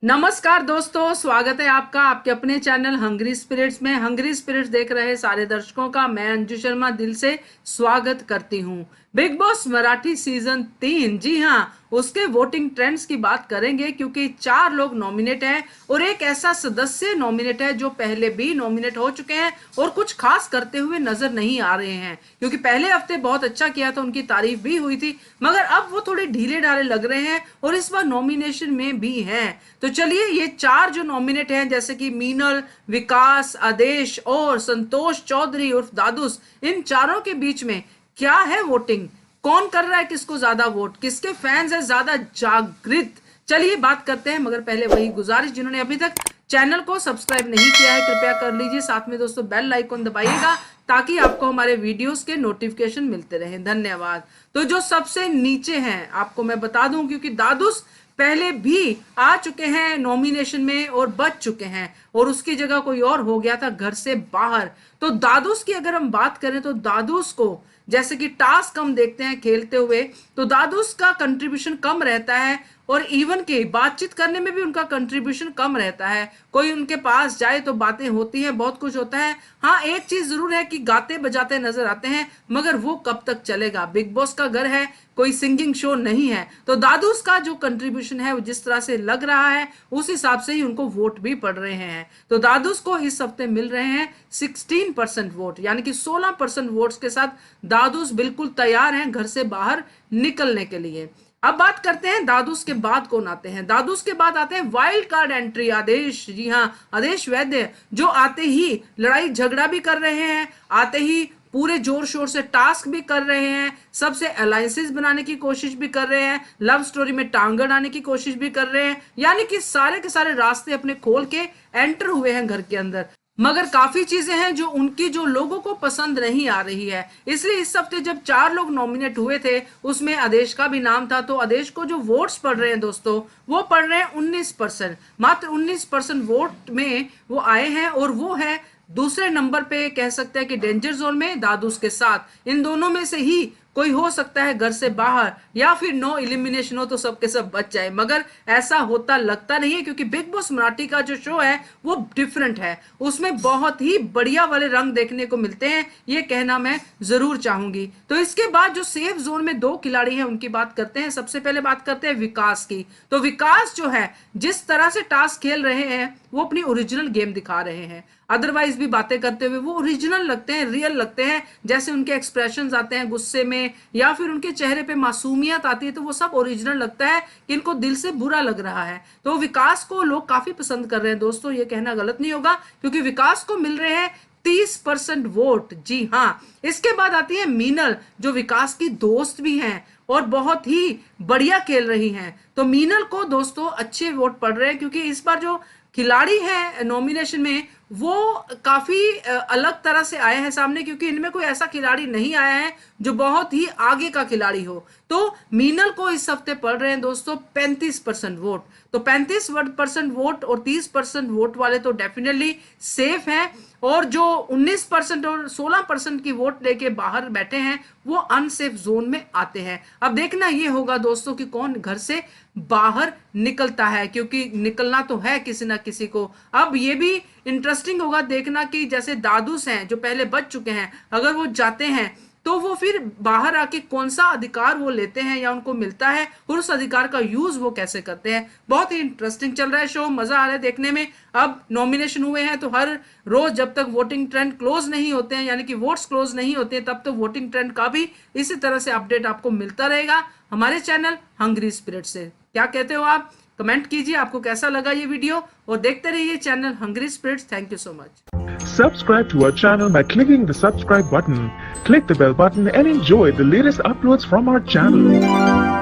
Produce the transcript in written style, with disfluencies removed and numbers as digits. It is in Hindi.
नमस्कार दोस्तों, स्वागत है आपका आपके अपने चैनल हंग्री स्पिरिट्स में। हंग्री स्पिरिट्स देख रहे सारे दर्शकों का मैं अंजू शर्मा दिल से स्वागत करती हूँ। बिग बॉस मराठी सीजन 3, जी हाँ, उसके वोटिंग ट्रेंड्स की बात करेंगे क्योंकि 4 लोग नॉमिनेट हैं और एक ऐसा सदस्य नॉमिनेट है जो पहले भी नॉमिनेट हो चुके हैं और कुछ खास करते हुए नजर नहीं आ रहे हैं, क्योंकि पहले हफ्ते बहुत अच्छा किया था, उनकी तारीफ भी हुई थी, मगर अब वो थोड़े ढीले ढाले लग रहे हैं और इस बार नॉमिनेशन में भी हैं। तो चलिए, ये 4 जो नॉमिनेट हैं जैसे कि मीनल, विकास, आदेश और संतोष चौधरी उर्फ दादूस, इन चारों के बीच में क्या है वोटिंग, कौन कर रहा है किसको ज्यादा वोट, किसके फैंस है ज्यादा जागृत, चलिए बात करते हैं। मगर पहले वही गुजारिश, जिन्होंने अभी तक चैनल को सब्सक्राइब नहीं किया है कृपया कर लीजिए, साथ में दोस्तों बेल आइकन दबाइएगा ताकि आपको हमारे वीडियोस के नोटिफिकेशन मिलते रहें। धन्यवाद। तो जो सबसे नीचे हैं आपको मैं बता दूं, क्योंकि दादूस पहले भी आ चुके हैं नॉमिनेशन में और बच चुके हैं और उसकी जगह कोई और हो गया था घर से बाहर। तो दादूस की अगर हम बात करें तो दादूस को जैसे कि टास्क हम देखते हैं खेलते हुए, तो दादूस का कंट्रीब्यूशन कम रहता है और इवन के बातचीत करने में भी उनका कंट्रीब्यूशन कम रहता है। कोई उनके पास जाए तो बातें होती हैं, बहुत कुछ होता है। हाँ, एक चीज जरूर है कि गाते बजाते नजर आते हैं, मगर वो कब तक चलेगा, बिग बॉस का घर है, कोई सिंगिंग शो नहीं है। तो दादूस का जो कंट्रीब्यूशन है वो जिस तरह से लग रहा है उस हिसाब से ही उनको वोट भी पड़ रहे हैं। तो दादूस को इस हफ्ते मिल रहे हैं 16% वोट, यानी कि 16% वोट्स के साथ दादूस बिल्कुल तैयार हैं घर से बाहर निकलने के लिए। अब बात करते हैं दादूस के बाद कौन आते हैं। दादूस के बाद आते हैं वाइल्ड कार्ड एंट्री आदेश, जी हाँ, आदेश वैद्य, जो आते ही लड़ाई झगड़ा भी कर रहे हैं, आते ही पूरे जोर शोर से टास्क भी कर रहे हैं, सबसे अलायंसेस बनाने की कोशिश भी कर रहे हैं, लव स्टोरी में टांग अड़ाने की कोशिश भी कर रहे हैं, यानी कि सारे के सारे रास्ते अपने खोल के एंटर हुए हैं घर के अंदर। मगर काफी चीजें हैं जो उनकी जो लोगों को पसंद नहीं आ रही है, इसलिए इस हफ्ते जब 4 लोग नॉमिनेट हुए थे उसमें आदेश का भी नाम था। तो आदेश को जो वोट्स पड़ रहे हैं दोस्तों, वो पड़ रहे हैं 19%, मात्र 19% वोट में वो आए हैं और वो है दूसरे नंबर पे, कह सकते हैं कि डेंजर जोन में दादूस के साथ। इन दोनों में से ही कोई हो सकता है घर से बाहर, या फिर नो एलिमिनेशन हो तो सबके सब बच जाए, मगर ऐसा होता लगता नहीं है, क्योंकि बिग बॉस मराठी का जो शो है वो डिफरेंट है, उसमें बहुत ही बढ़िया वाले रंग देखने को मिलते हैं, ये कहना मैं जरूर चाहूंगी। तो इसके बाद जो सेफ जोन में 2 खिलाड़ी हैं उनकी बात करते हैं। सबसे पहले बात करते हैं विकास की। तो विकास जो है जिस तरह से टास्क खेल रहे हैं वो अपनी ओरिजिनल गेम दिखा रहे हैं, अदरवाइज भी बातें करते हुए वो ओरिजिनल लगते हैं, रियल लगते हैं, जैसे उनके एक्सप्रेशंस आते हैं गुस्से में या फिर उनके चेहरे पे मासूमियत आती है, तो वो सब ओरिजिनल लगता है कि इनको दिल से बुरा लग रहा है। तो विकास को लोग काफी पसंद कर रहे हैं दोस्तों, ये कहना गलत नहीं होगा, क्योंकि विकास को मिल रहे हैं 30% वोट, जी हाँ। इसके बाद आती है मीनल, जो विकास की दोस्त भी हैं और बहुत ही बढ़िया खेल रही हैं। तो मीनल को दोस्तों अच्छे वोट पड़ रहे हैं, क्योंकि इस बार जो खिलाड़ी हैं नॉमिनेशन में वो काफी अलग तरह से आए हैं सामने, क्योंकि इनमें कोई ऐसा खिलाड़ी नहीं आया है जो बहुत ही आगे का खिलाड़ी हो। तो मीनल को इस हफ्ते पड़ रहे हैं दोस्तों 35% वोट। तो 35% वोट और 30% वोट वाले तो डेफिनेटली सेफ हैं, और जो 19% और 16% की वोट लेके बाहर बैठे हैं वो अनसेफ जोन में आते हैं। अब देखना ये होगा दोस्तों कि कौन घर से बाहर निकलता है, क्योंकि निकलना तो है किसी ना किसी को। अब ये भी इंटरेस्टिंग होगा देखना कि जैसे दादूस हैं जो पहले बच चुके हैं, अगर वो जाते हैं तो वो फिर बाहर आके कौन सा अधिकार वो लेते हैं या उनको मिलता है और उस अधिकार का यूज वो कैसे करते हैं। बहुत ही इंटरेस्टिंग चल रहा है शो, मजा आ रहा है देखने में। अब नॉमिनेशन हुए हैं तो हर रोज जब तक वोटिंग ट्रेंड क्लोज नहीं होते हैं, यानी कि वोट्स क्लोज नहीं होते हैं, तब तो वोटिंग ट्रेंड का भी इसी तरह से अपडेट आपको मिलता रहेगा हमारे चैनल हंग्री स्पिरिट से। क्या कहते हो आप, कमेंट कीजिए आपको कैसा लगा ये वीडियो, और देखते रहिए channel hungry spirits. Thank you so much. Subscribe to our channel by clicking the subscribe button. Click the bell button and enjoy the latest uploads from our channel.